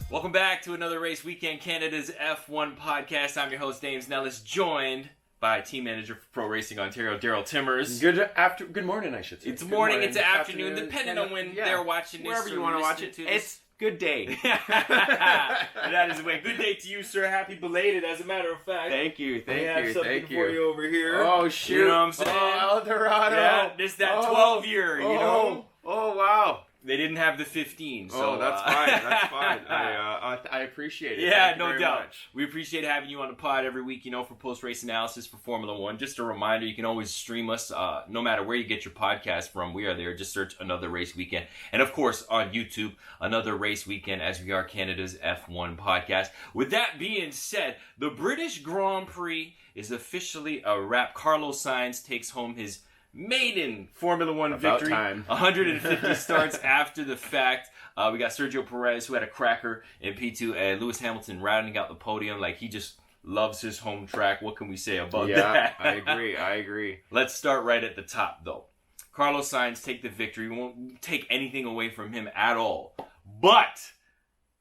Welcome back to another Race Weekend Canada's F1 podcast. I'm your host, Nellas, joined by team manager for Pro Racing Ontario, Darryl Timmers. Good morning, I should say. It's morning, it's afternoon, depending on when they're watching this. Wherever you want to watch it. It's good day. That is a way. Good day to you, sir. Happy belated, as a matter of fact. Thank you. I have something for you over here. Oh, shoot. You know what I'm saying? Oh, Eldorado. Yeah, this that 12 year, you know? Oh, wow. They didn't have the 15, so... that's fine. That's fine. I appreciate it. Yeah, Thank you no very doubt. much. We appreciate having you on the pod every week, for post-race analysis for Formula One. Just a reminder, you can always stream us no matter where you get your podcast from. We are there. Just search Another Race Weekend. And, of course, on YouTube, Another Race Weekend, as we are Canada's F1 podcast. With that being said, the British Grand Prix is officially a wrap. Carlos Sainz takes home his maiden Formula One victory. Time. 150 starts after the fact. We got Sergio Perez, who had a cracker in P2, and Lewis Hamilton rounding out the podium. Like, he just loves his home track. What can we say about that? Yeah, I agree. Let's start right at the top, though. Carlos Sainz take the victory. We won't take anything away from him at all. But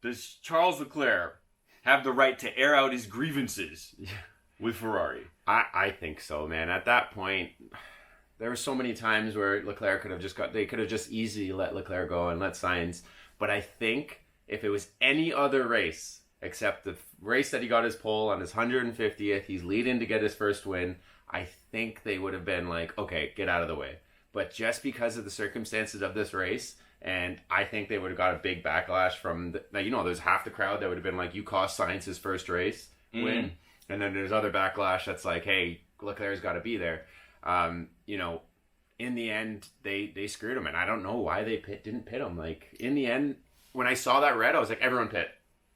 does Charles Leclerc have the right to air out his grievances with Ferrari? I think so, man. At that point... There were so many times where Leclerc they could have just easily let Leclerc go and let Sainz. But I think if it was any other race, except the race that he got his pole on his 150th, he's leading to get his first win, I think they would have been like, okay, get out of the way. But just because of the circumstances of this race, and I think they would have got a big backlash from, there's half the crowd that would have been like, you cost Sainz his first race win. And then there's other backlash that's like, hey, Leclerc's got to be there. In the end, they screwed him, and I don't know why they didn't pit him. Like, in the end, when I saw that red, I was like, everyone pit.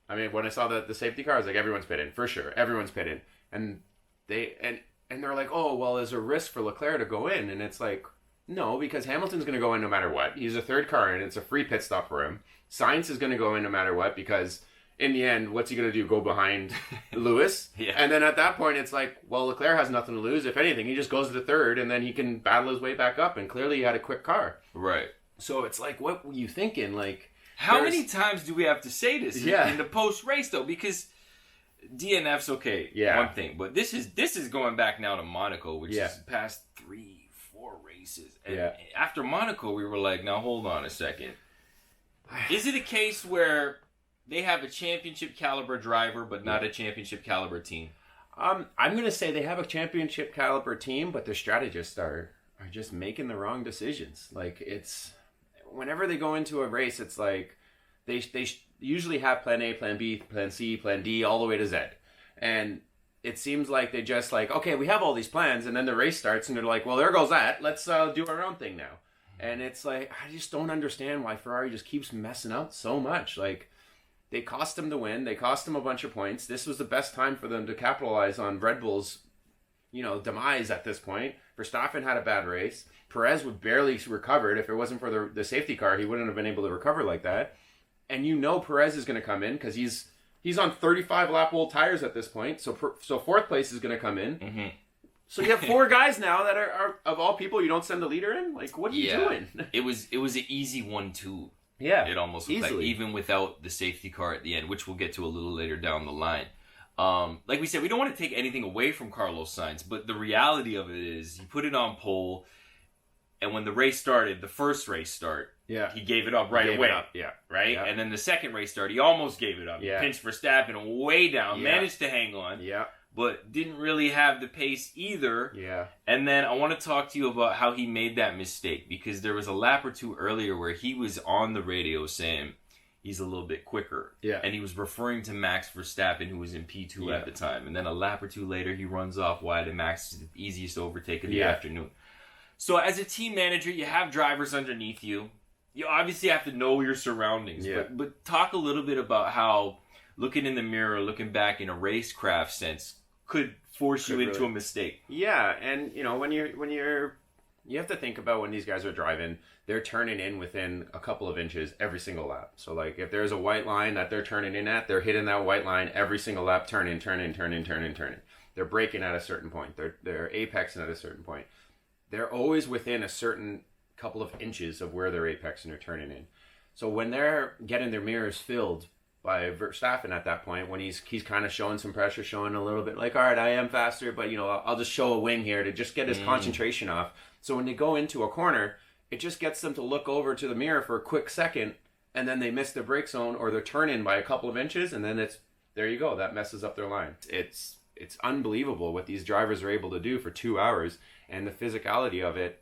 I mean, when I saw the safety car, I was like, everyone's pitting, for sure. Everyone's pitting. And they're like, oh, well, there's a risk for Leclerc to go in. And it's like, no, because Hamilton's going to go in no matter what. He's a third car, and it's a free pit stop for him. Sainz is going to go in no matter what, because... in the end, what's he going to do? Go behind Lewis? Yeah. And then at that point, it's like, well, Leclerc has nothing to lose. If anything, he just goes to third, and then he can battle his way back up. And clearly, he had a quick car. Right. So it's like, what were you thinking? Like, how many times do we have to say this in the post-race, though? Because DNF's okay, one thing. But this is going back now to Monaco, which is past 3-4 races. And after Monaco, we were like, now, hold on a second. Is it a case where... they have a championship caliber driver, but not a championship caliber team? I'm going to say they have a championship caliber team, but their strategists are just making the wrong decisions. Like, it's... whenever they go into a race, it's like... They usually have plan A, plan B, plan C, plan D, all the way to Z. And it seems like they just like, okay, we have all these plans, and then the race starts, and they're like, well, there goes that. Let's do our own thing now. And it's like, I just don't understand why Ferrari just keeps messing up so much. Like... they cost him the win. They cost him a bunch of points. This was the best time for them to capitalize on Red Bull's, demise at this point. Verstappen had a bad race. Perez would barely recovered. If it wasn't for the safety car, he wouldn't have been able to recover like that. And Perez is going to come in because he's on 35 lap old tires at this point. So fourth place is going to come in. Mm-hmm. So you have four guys now that are of all people, you don't send the leader in. Like, what are you doing? It was an easy 1-2. Yeah, it almost looked like, even without the safety car at the end, which we'll get to a little later down the line. Like we said, we don't want to take anything away from Carlos Sainz, but the reality of it is he put it on pole, and when the race started, the first race start, he gave it up right away. Right? Yeah. And then the second race start, he almost gave it up. Yeah. He pinched Verstappen way down, managed to hang on. Yeah. But didn't really have the pace either. Yeah. And then I want to talk to you about how he made that mistake, because there was a lap or two earlier where he was on the radio saying he's a little bit quicker. Yeah. And he was referring to Max Verstappen, who was in P2 at the time. And then a lap or two later, he runs off wide, and Max is the easiest overtake of the afternoon. So as a team manager, you have drivers underneath you. You obviously have to know your surroundings. Yeah. But talk a little bit about how looking in the mirror, looking back in a racecraft sense, could force you into a mistake. Yeah, and when you have to think about when these guys are driving, they're turning in within a couple of inches every single lap. So like if there's a white line that they're turning in at, they're hitting that white line every single lap, turning. they're braking at a certain point. They're apexing at a certain point. They're always within a certain couple of inches of where they're apexing or turning in. So when they're getting their mirrors filled by Verstappen at that point, when he's kind of showing some pressure, showing a little bit like, all right, I am faster, but I'll just show a wing here to just get his concentration off. So when they go into a corner, it just gets them to look over to the mirror for a quick second, and then they miss their brake zone or they're turning by a couple of inches, and then there you go. That messes up their line. It's unbelievable what these drivers are able to do for 2 hours, and the physicality of it.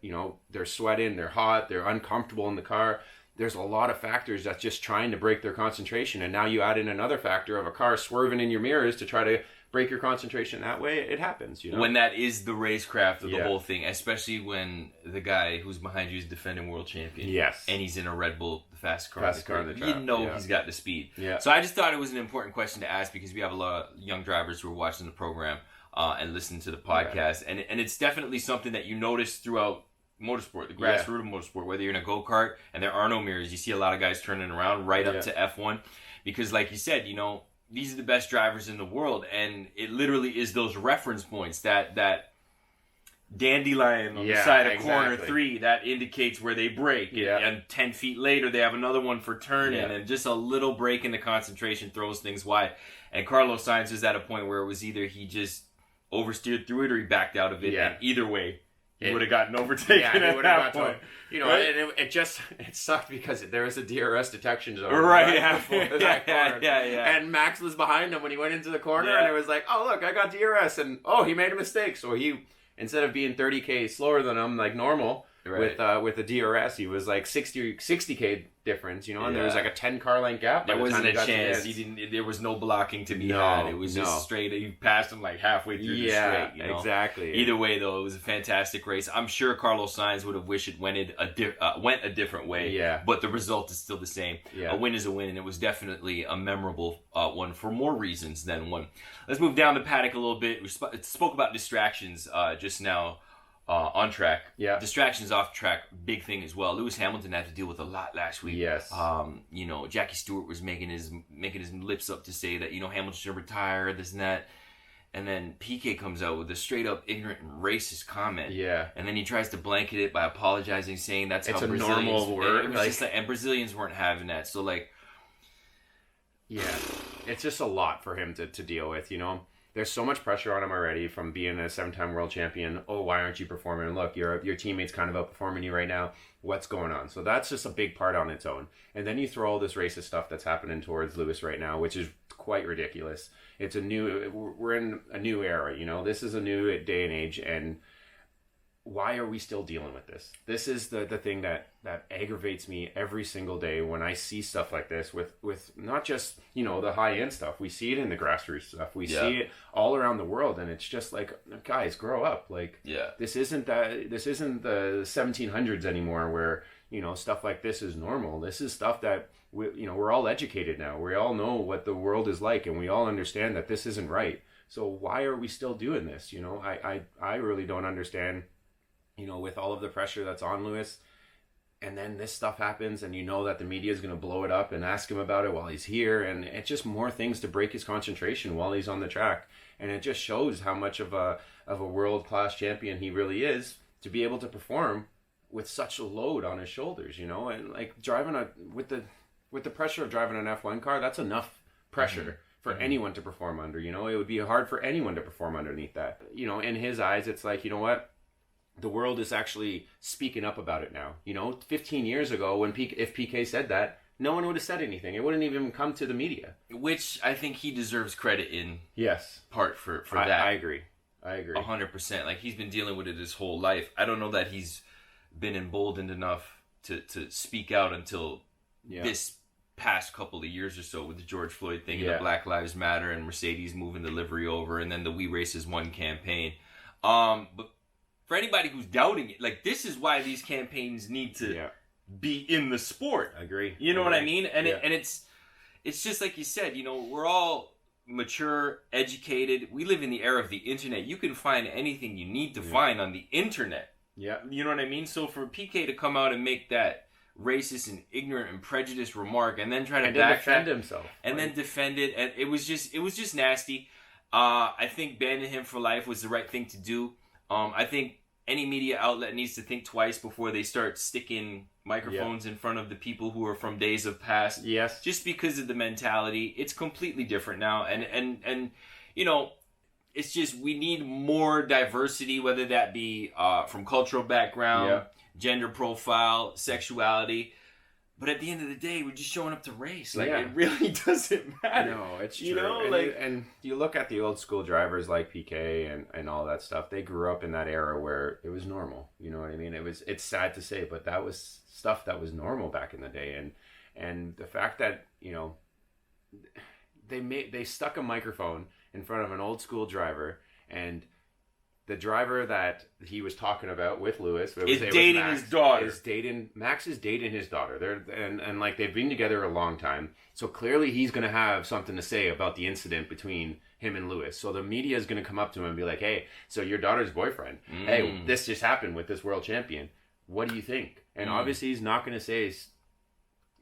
They're sweating, they're hot, they're uncomfortable in the car. There's a lot of factors that's just trying to break their concentration, and now you add in another factor of a car swerving in your mirrors to try to break your concentration that way. It happens, When that is the racecraft of the whole thing, especially when the guy who's behind you is defending world champion. Yes. And he's in a Red Bull, the fastest car on the track. He's got the speed. Yeah. So I just thought it was an important question to ask because we have a lot of young drivers who are watching the program and listening to the podcast. Yeah. And it's definitely something that you notice throughout motorsport, the grassroots of motorsport, whether you're in a go-kart and there are no mirrors, you see a lot of guys turning around right up to F1 because like you said, these are the best drivers in the world, and it literally is those reference points, that dandelion on the side of corner 3 that indicates where they brake. And 10 feet later, they have another one for turning, and just a little break in the concentration throws things wide. And Carlos Sainz is at a point where it was either he just oversteered through it or he backed out of it, and either way, he would have gotten overtaken at that point. Right? And it sucked because there was a DRS detection zone before that corner. And Max was behind him when he went into the corner, and it was like, oh, look, I got DRS, and he made a mistake. So he, instead of being 30K slower than him, like normal, with the DRS, he was like 60K difference, and there was like a 10 car length gap. There wasn't a chance. There was no blocking to be had. It was just straight. You passed him like halfway through the straight. Exactly. Either way, though, it was a fantastic race. I'm sure Carlos Sainz would have wished it went a different way. Yeah. But the result is still the same. Yeah. A win is a win, and it was definitely a memorable one for more reasons than one. Let's move down the paddock a little bit. We spoke about distractions just now. On track. Yeah. Distractions off track, big thing as well. Lewis Hamilton had to deal with a lot last week. Yes. Jackie Stewart was making his lips up to say that, Hamilton should retire, this and that. And then Piquet comes out with a straight up ignorant and racist comment. Yeah. And then he tries to blanket it by apologizing, saying that's it's how Brazilians... It's a normal word. It was just and Brazilians weren't having that. So, yeah. It's just a lot for him to deal with, There's so much pressure on him already from being a 7-time world champion. Oh, why aren't you performing? Look, your teammate's kind of outperforming you right now. What's going on? So that's just a big part on its own. And then you throw all this racist stuff that's happening towards Lewis right now, which is quite ridiculous. We're in a new era, This is a new day and age, and why are we still dealing with this? This is the thing that aggravates me every single day when I see stuff like this with not just, the high-end stuff. We see it in the grassroots stuff. We see it all around the world, and it's just like, guys, grow up. This isn't the 1700s anymore where, stuff like this is normal. This is stuff that, we're all educated now. We all know what the world is like, and we all understand that this isn't right. So why are we still doing this? I really don't understand. With all of the pressure that's on Lewis, and then this stuff happens, and that the media is going to blow it up and ask him about it while he's here, and it's just more things to break his concentration while he's on the track, and it just shows how much of a world-class champion he really is to be able to perform with such a load on his shoulders, and like driving with the pressure of driving an F1 car, that's enough pressure for anyone to perform under. It would be hard for anyone to perform underneath that. In his eyes, it's like, what? The world is actually speaking up about it now. 15 years ago, if Piquet said that, no one would have said anything. It wouldn't even come to the media. Which I think he deserves credit in. Yes. Part for that. I agree. 100%. Like, he's been dealing with it his whole life. I don't know that he's been emboldened enough to speak out until this past couple of years or so with the George Floyd thing and the Black Lives Matter and Mercedes moving the livery over and then the We Races One campaign. But for anybody who's doubting it, this is why these campaigns need to be in the sport. I agree. You know what I mean? And it's just like you said, we're all mature, educated. We live in the era of the internet. You can find anything you need to find on the internet. Yeah. You know what I mean? So for PK to come out and make that racist and ignorant and prejudiced remark and then try to defend himself. And then defend it, and it was just nasty. I think banning him for life was the right thing to do. I think any media outlet needs to think twice before they start sticking microphones in front of the people who are from days of past. Yes. Just because of the mentality. It's completely different now. And it's just we need more diversity, whether that be from cultural background, gender profile, sexuality. But at the end of the day, we're just showing up to race. Like, it really doesn't matter. No, it's true. You know, and you look at the old school drivers like PK and all that stuff. They grew up in that era where it was normal. You know what I mean? It's sad to say, but that was stuff that was normal back in the day. And the fact that, they stuck a microphone in front of an old school driver, and the driver that he was talking about with Lewis is dating his daughter. Max is dating his daughter. And like they've been together a long time. So clearly he's going to have something to say about the incident between him and Lewis. So the media is going to come up to him and be like, "Hey, so your daughter's boyfriend. Hey, this just happened with this world champion. What do you think?" And obviously he's not going to say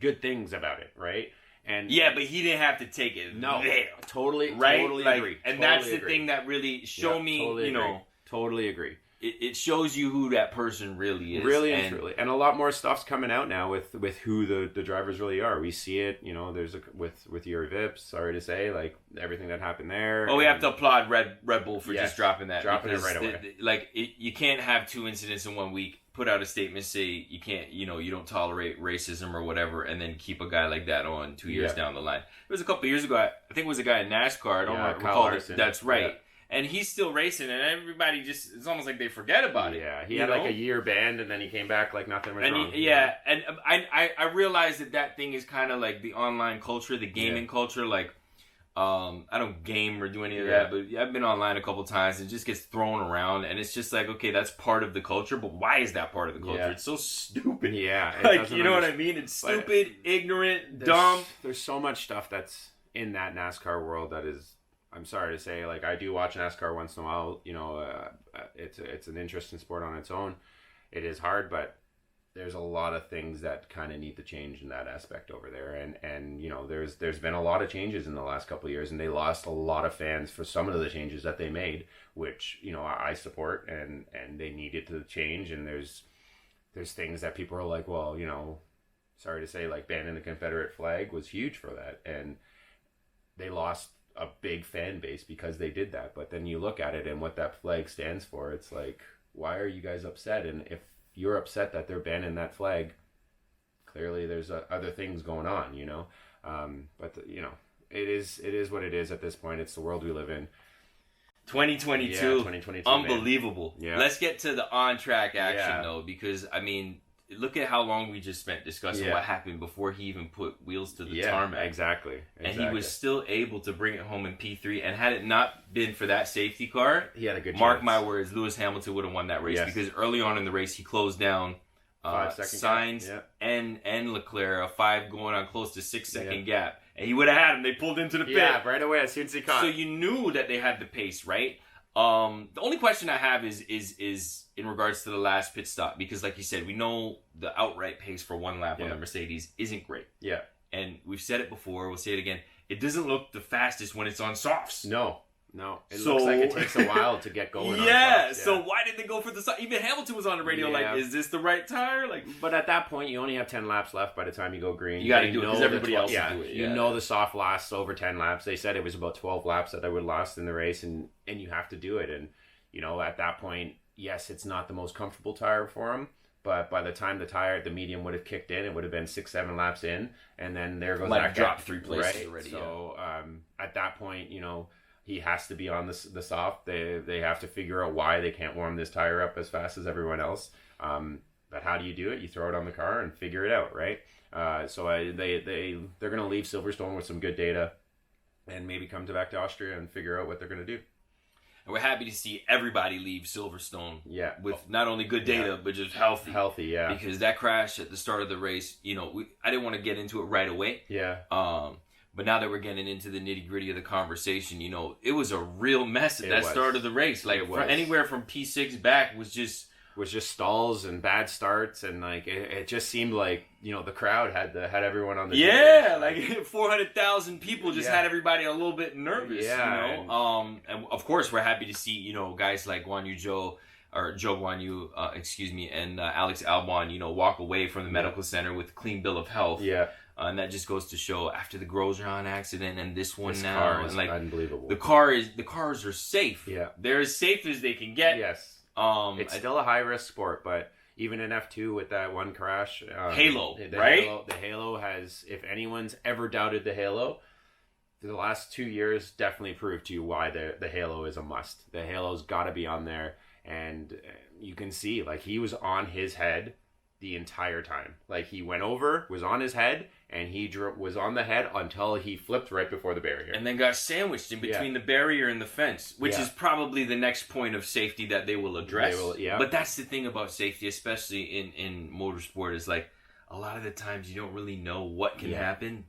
good things about it, right? And but he didn't have to take it. No, there. Totally agree. And that's the thing that really showed me, Totally agree. It shows you who that person really is. Really and truly. And a lot more stuff's coming out now with who the drivers really are. We see it, there's with Yuri Vips, sorry to say, like everything that happened there. Oh, we have to applaud Red Bull for just dropping that. Dropping it right away. You can't have 2 incidents in 1 week, put out a statement, say you can't, you don't tolerate racism or whatever, and then keep a guy like that on 2 years down the line. It was a couple years ago, I think it was a guy in NASCAR, I don't recall it. That's right. Yeah. And he's still racing, and everybody it's almost like they forget about it. Yeah, he had like a year banned, and then he came back like nothing was wrong. And I realized that thing is kind of like the online culture, the gaming culture. Like, I don't game or do any of that, but I've been online a couple times, and it just gets thrown around, and it's just like, okay, that's part of the culture, but why is that part of the culture? Yeah. It's so stupid. Yeah. Like, you know what I mean? It's stupid, ignorant, dumb. There's so much stuff that's in that NASCAR world that is... I'm sorry to say, like, I do watch NASCAR once in a while. It's an interesting sport on its own. It is hard, but there's a lot of things that kind of need to change in that aspect over there. And there's been a lot of changes in the last couple of years, and they lost a lot of fans for some of the changes that they made, which I support, and they needed to change. And there's things that people are like, well, sorry to say, like banning the Confederate flag was huge for that, and they lost a big fan base because they did that. But then you look at it and what that flag stands for, it's like, why are you guys upset? And if you're upset that they're banning that flag, clearly there's other things going on, but it is what it is at this point. It's the world we live in. 2022. Yeah, 2022. Unbelievable. Yeah. Let's get to the on-track action though, because look at how long we just spent discussing what happened before he even put wheels to the tarmac. Exactly. And he was still able to bring it home in P3. And had it not been for that safety car, he had a good mark chance. My words, Lewis Hamilton would have won that race because early on in the race he closed down 5-second Sainz and Leclerc, a 5 going on close to 6-second gap. And he would have had him. They pulled into the pit. Yeah, right away as soon as he caught. So you knew that they had the pace, right? The only question I have is in regards to the last pit stop, because like you said, we know the outright pace for one lap on the Mercedes isn't great. Yeah. And we've said it before, we'll say it again. It doesn't look the fastest when it's on softs. No. It looks like it takes a while to get going on softs. Yeah, so why did they go for the soft? Even Hamilton was on the radio like, is this the right tire? Like, but at that point, you only have 10 laps left by the time you go green. You got to do it because everybody else will do it. You know the soft lasts over 10 laps. They said it was about 12 laps that they would last in the race, and you have to do it. And, at that point, yes, it's not the most comfortable tire for him, but by the time the medium would have kicked in, it would have been 6-7 laps in, and then there goes that drop 3 places already. So at that point, he has to be on the soft. They have to figure out why they can't warm this tire up as fast as everyone else. But how do you do it? You throw it on the car and figure it out, right? They're going to leave Silverstone with some good data, and maybe come back to Austria and figure out what they're going to do. And we're happy to see everybody leave Silverstone with not only good data, but just healthy. Healthy, yeah. Because that crash at the start of the race, I didn't want to get into it right away. Yeah. But now that we're getting into the nitty-gritty of the conversation, it was a real mess at that start of the race. Like, anywhere from P6 back was just was just stalls and bad starts, and like it just seemed like the crowd had everyone on the like 400,000 people just had everybody a little bit nervous. And of course we're happy to see guys like Guan Yu Zhou or Zhou Guan Yu, and Alex Albon walk away from the medical center with a clean bill of health. And that just goes to show after the Grosjean accident and this car is and like unbelievable. The cars are safe. Yeah, they're as safe as they can get. Yes. It's still a high risk sport, but even in F2 with that one crash, Halo, the Halo has. If anyone's ever doubted the Halo, the last 2 years definitely proved to you why the Halo is a must. The Halo's got to be on there, and you can see like he was on his head the entire time. Like he went over, was on his head, and he was on the head until he flipped right before the barrier. And then got sandwiched in between the barrier and the fence, which is probably the next point of safety that they will address. But that's the thing about safety, especially in motorsport, is like a lot of the times you don't really know what can happen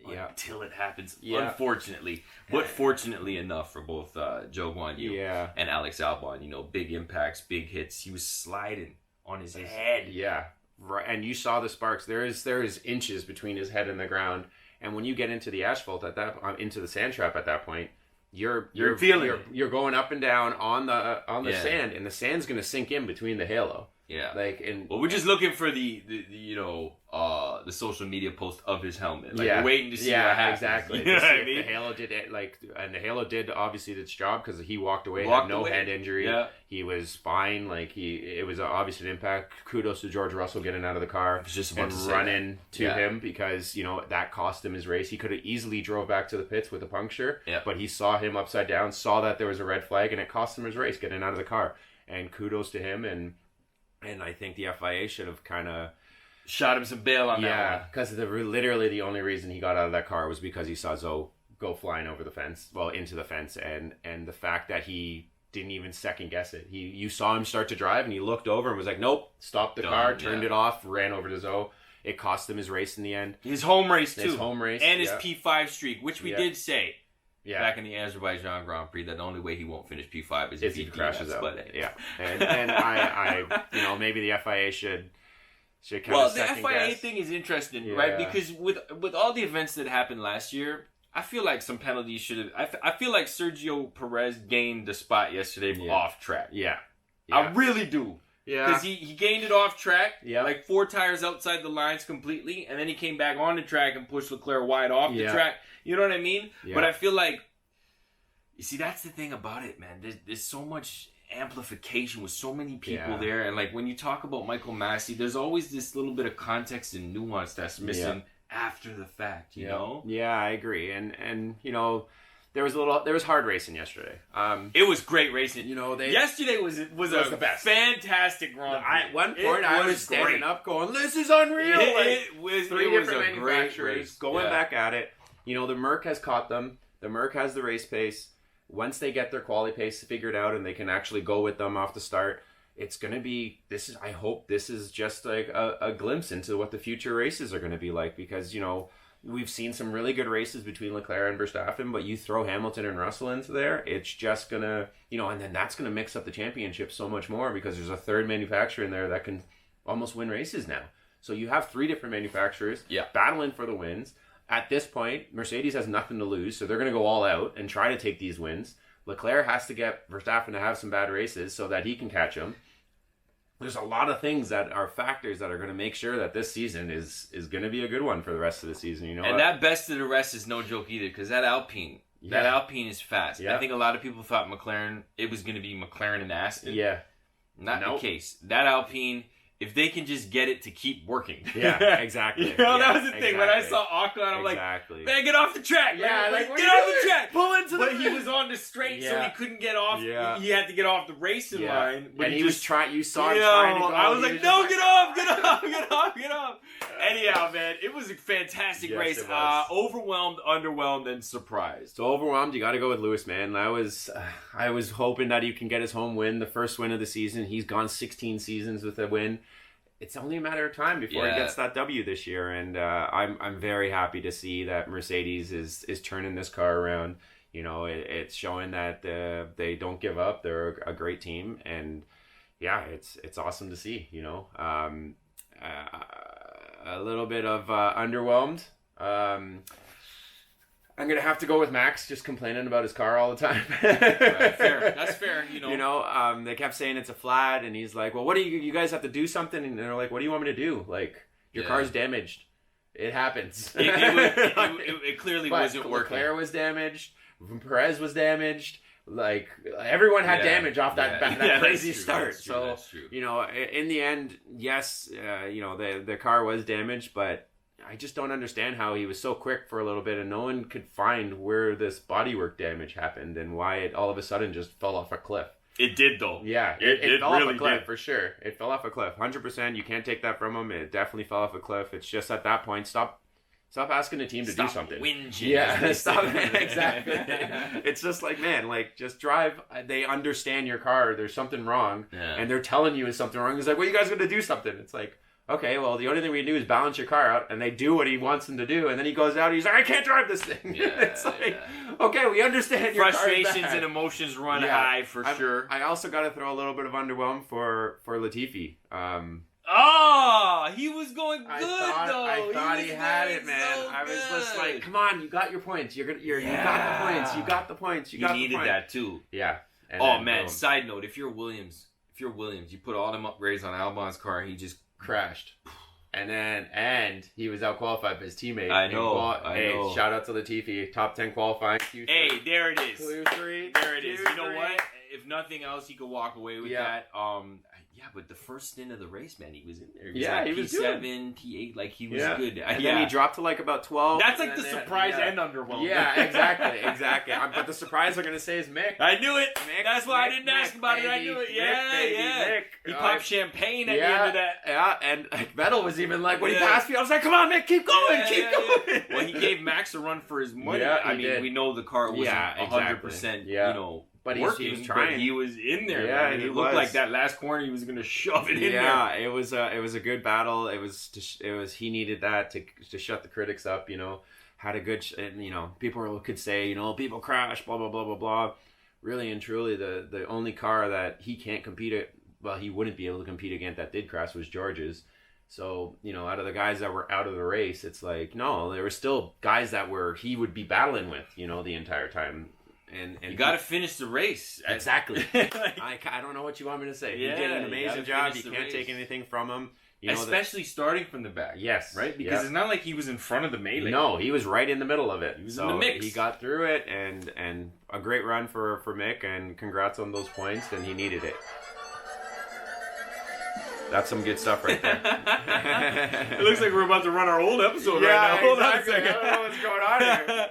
until it happens, unfortunately. But fortunately enough for both Zhou Guan Yu and Alex Albon, big impacts, big hits. He was sliding on his head. Yeah. Right. And you saw the sparks. There is inches between his head and the ground. And when you get into the asphalt into the sand trap at that point, you're feeling you're going up and down on the sand, and the sand's going to sink in between the halo. Yeah. Well, we're just looking for the social media post of his helmet. Like we're waiting to see what happens. Exactly. You know what I mean? The Halo did it, and the Halo did obviously its job because he walked away, had no head injury. Yeah. He was fine. It was obviously an impact. Kudos to George Russell getting out of the car and running to him because that cost him his race. He could have easily drove back to the pits with a puncture, but he saw him upside down, saw that there was a red flag, and it cost him his race getting out of the car. And kudos to him, and I think the FIA should have kind of shot him some bail on that one. Yeah, because literally the only reason he got out of that car was because he saw Zhou go flying over the fence, into the fence, and the fact that he didn't even second guess it. You saw him start to drive, and he looked over and was like, nope, stopped the car, turned it off, ran over to Zhou. It cost him his race in the end. His home race, too. His home race. And his P5 streak, which we did say back in the Azerbaijan Grand Prix that the only way he won't finish P5 is if he crashes out. And I maybe the FIA should kind of second guess. The FIA thing is interesting, right? Because with all the events that happened last year, I feel like some penalties should have. I feel like Sergio Perez gained the spot yesterday off track. Yeah. I really do. Yeah. Because he gained it off track, like 4 tires outside the lines completely, and then he came back on the track and pushed Leclerc wide off the track. You know what I mean? Yeah. But I feel like, you see, that's the thing about it, man. There's so much amplification with so many people there, and like when you talk about Michael Massey, there's always this little bit of context and nuance that's missing after the fact, you know? Yeah, I agree. And there was hard racing yesterday. It was great racing. Yesterday was the best. Fantastic Grand Prix. At one point, I was standing up going, this is unreal. It was 3 different manufacturers going back at it. The Merc has caught them. The Merc has the race pace. Once they get their quali pace figured out and they can actually go with them off the start, it's going to be, I hope this is just like a glimpse into what the future races are going to be like, because, we've seen some really good races between Leclerc and Verstappen, but you throw Hamilton and Russell into there, it's just going to, and then that's going to mix up the championship so much more because there's a third manufacturer in there that can almost win races now. So you have 3 different manufacturers battling for the wins. At this point, Mercedes has nothing to lose, so they're going to go all out and try to take these wins. Leclerc has to get Verstappen to have some bad races so that he can catch him. There's a lot of things that are factors that are going to make sure that this season is going to be a good one for the rest of the season. That best of the rest is no joke either, because that Alpine is fast. I think a lot of people thought it was going to be McLaren and Aston. Yeah. Not the case. That Alpine, if they can just get it to keep working. Yeah, exactly. That was the thing. When I saw Ocon, I'm like, man, get off the track. Yeah, get off the track. Pull into But he was on the straight, so he couldn't get off. Yeah. He had to get off the racing line. But he was trying, you saw him trying to go. I was like, no, get off. Anyhow, man, it was a fantastic race. Overwhelmed, underwhelmed, and surprised. So overwhelmed, you got to go with Lewis, man. I was hoping that he can get his home win, the first win of the season. He's gone 16 seasons with a win. It's only a matter of time before he gets that W this year, and I'm very happy to see that Mercedes is turning this car around. It's showing that they don't give up. They're a great team, and yeah, it's awesome to see. A little bit of underwhelmed. I'm gonna have to go with Max, just complaining about his car all the time. Right, fair. That's fair. They kept saying it's a flat, and he's like, "Well, what do you guys have to do something?" And they're like, "What do you want me to do? Like, your car's damaged. It happens." It clearly wasn't working. Leclerc was damaged. Perez was damaged. Like, everyone had damage off that crazy start. That's true. In the end, yes, the car was damaged, but I just don't understand how he was so quick for a little bit and no one could find where this bodywork damage happened and why it all of a sudden just fell off a cliff. It did, though. Yeah, it fell off a cliff for sure. It fell off a cliff, 100%. You can't take that from him. It definitely fell off a cliff. It's just at that point, stop asking the team to do something. Whinging. Yeah, stop. Exactly. It's just like, man, just drive. They understand your car. There's something wrong, and they're telling you is something wrong. It's like, well, you guys got to do something. It's like, okay, well, the only thing we can do is balance your car out, and they do what he wants them to do, and then he goes out, and he's like, I can't drive this thing. It's like, okay, we understand your frustrations and emotions run high for sure. I also got to throw a little bit of underwhelm for Latifi. He was going good though. I thought he had it, man. So I was just like, come on, you got your points. You got the points. You got the points. You needed that too. Yeah. And man, side note, if you're Williams, you put all them upgrades on Albon's car, and he just crashed. And he was out qualified by his teammate. I know. Hey, shout out to Latifi, top 10 qualifying. Q3. Hey, there it is. Q3. There it is. You know what? If nothing else, he could walk away with that. But the first stint of the race, man, he was in there. He was P7, P8, like he was good. And then he dropped to like about 12. That's like the surprise and underwhelming. Yeah, exactly. But the surprise I'm going to say is Mick. I knew it. That's why I didn't ask about it. I knew it. Mick. He popped champagne at the end of that. Yeah, and Vettel was even like, when he passed me, I was like, come on, Mick, keep going, keep going. Well, he gave Max a run for his money. Yeah, I mean, we know the car wasn't 100%, but working, he was trying. But he was in there. Yeah, man. It looked like that last corner he was going to shove it in there. Yeah, it was a good battle. He needed that to shut the critics up. Had a good. People could say people crash, blah blah blah blah blah. Really and truly, the only car that he can't compete he wouldn't be able to compete against that did crash was George's. So, out of the guys that were out of the race, it's like, no, there were still guys that he would be battling with, the entire time. And you got to finish the race. Exactly. I don't know what you want me to say. He did an amazing job. You can't take anything from him. Especially starting from the back. Yes. Right? Because it's not like he was in front of the melee. No, he was right in the middle of it. He was in the mix. He got through it, and a great run for Mick, and congrats on those points, and he needed it. That's some good stuff right there. It looks like we're about to run our old episode right now. Hold on a second. I don't know what's going on here.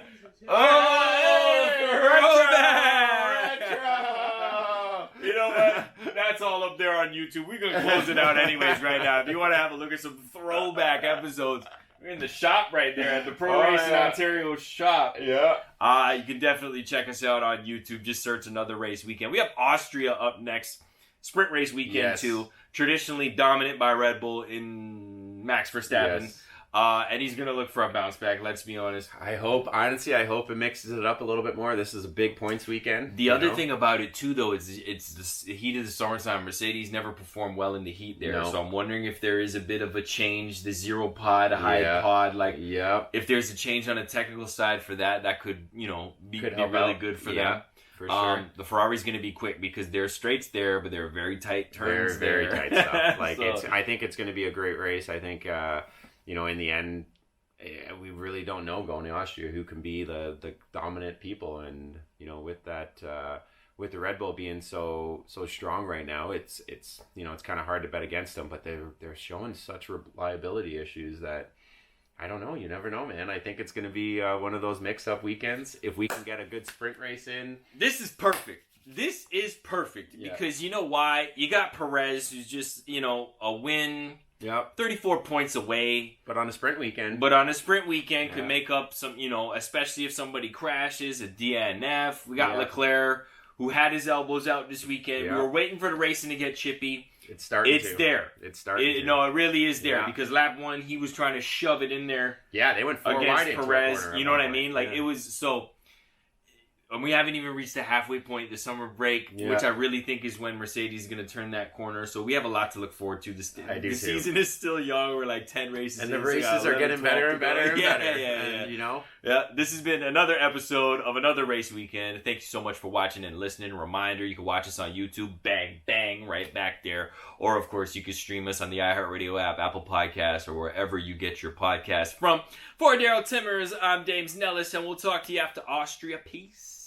Retro! You know what? That's all up there on YouTube. We're going to close it out anyways right now. If you want to have a look at some throwback episodes, we're in the shop right there at the Pro Racing Ontario shop. Yeah. You can definitely check us out on YouTube. Just search Another Race Weekend. We have Austria up next. Sprint race weekend too. Traditionally dominant by Red Bull in Max Verstappen. Yes. And he's going to look for a bounce back, let's be honest. I hope it mixes it up a little bit more. This is a big points weekend. The other thing about it, too, though, is it's the heat of the summertime. Mercedes never performed well in the heat there. No. So I'm wondering if there is a bit of a change, the zero pod, high pod. If there's a change on the technical side for that could, be really good for them. For sure. The Ferrari's going to be quick because there are straights there, but there are very tight turns very tight stuff. I think it's going to be a great race. I think... in the end, we really don't know going to Austria who can be the dominant people, and with that, with the Red Bull being so strong right now, it's kind of hard to bet against them. But they're showing such reliability issues that I don't know. You never know, man. I think it's going to be one of those mix-up weekends if we can get a good sprint race in. This is perfect. Because you know why? You got Perez, who's just a win. Yep. 34 points away. But on a sprint weekend. Could make up some, especially if somebody crashes, a DNF. We got Leclerc, who had his elbows out this weekend. We were waiting for the racing to get chippy. It's starting there. It's starting No, it really is there. Because lap one, he was trying to shove it in there. Yeah, they went 4 wide against Perez. Into you know what I mean? It was so... And we haven't even reached the halfway point, the summer break, which I really think is when Mercedes is going to turn that corner. So we have a lot to look forward to. The season is still young. We're like 10 races and the races are getting better and better and better. Yeah. You know? Yeah, this has been another episode of Another Race Weekend. Thank you so much for watching and listening. Reminder, you can watch us on YouTube. Bang, bang, right back there. Or, of course, you can stream us on the iHeartRadio app, Apple Podcasts, or wherever you get your podcast from. For Darryl Timmers, I'm Dames Nellas, and we'll talk to you after Austria. Peace.